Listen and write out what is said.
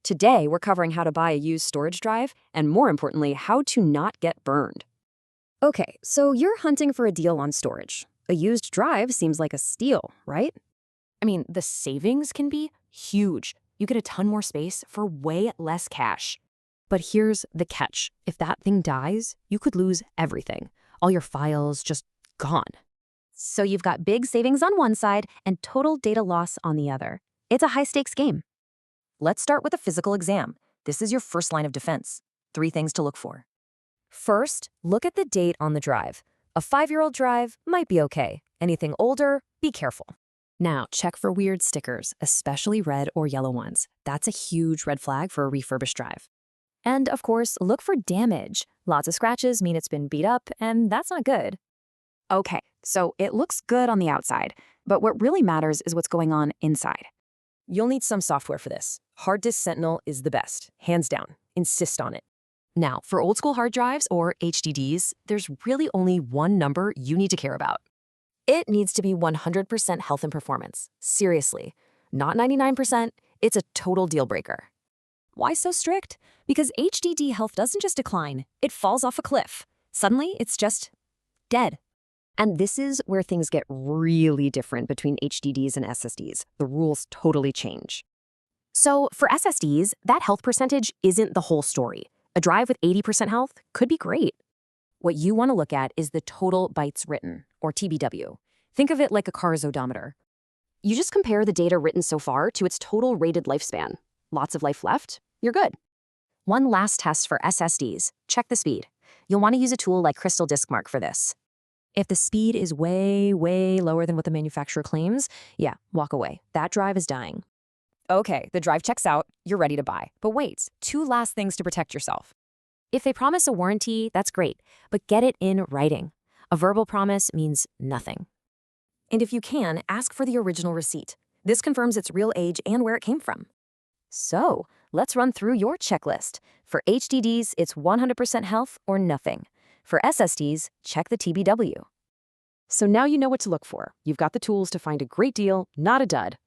Today, we're covering how to buy a used storage drive and, more importantly, how to not get burned. Okay, so you're hunting for a deal on storage. A used drive seems like a steal, right? I mean, the savings can be huge. You get a ton more space for way less cash. But here's the catch. If that thing dies, you could lose everything. All your files just gone. So you've got big savings on one side and total data loss on the other. It's a high-stakes game. Let's start with a physical exam. This is your first line of defense. 3 things to look for. First, look at the date on the drive. A 5-year-old drive might be okay. Anything older, be careful. Now, check for weird stickers, especially red or yellow ones. That's a huge red flag for a refurbished drive. And, of course, look for damage. Lots of scratches mean it's been beat up, and that's not good. Okay, so it looks good on the outside, but what really matters is what's going on inside. You'll need some software for this. Hard Disk Sentinel is the best, hands down. Insist on it. Now, for old-school hard drives or HDDs, there's really only one number you need to care about. It needs to be 100% health and performance. Seriously, not 99%, it's a total deal breaker. Why so strict? Because HDD health doesn't just decline, it falls off a cliff. Suddenly, it's just dead. And this is where things get really different between HDDs and SSDs. The rules totally change. So for SSDs, that health percentage isn't the whole story. A drive with 80% health could be great. What you want to look at is the total bytes written, or TBW. Think of it like a car's odometer. You just compare the data written so far to its total rated lifespan. Lots of life left, you're good. One last test for SSDs, check the speed. You'll want to use a tool like Crystal Diskmark for this. If the speed is way, way lower than what the manufacturer claims, yeah, walk away. That drive is dying. Okay, the drive checks out, you're ready to buy. But wait, 2 last things to protect yourself. If they promise a warranty, that's great, but get it in writing. A verbal promise means nothing. And if you can, ask for the original receipt. This confirms its real age and where it came from. So, let's run through your checklist. For HDDs, it's 100% health or nothing. For SSDs, check the TBW. So now you know what to look for. You've got the tools to find a great deal, not a dud.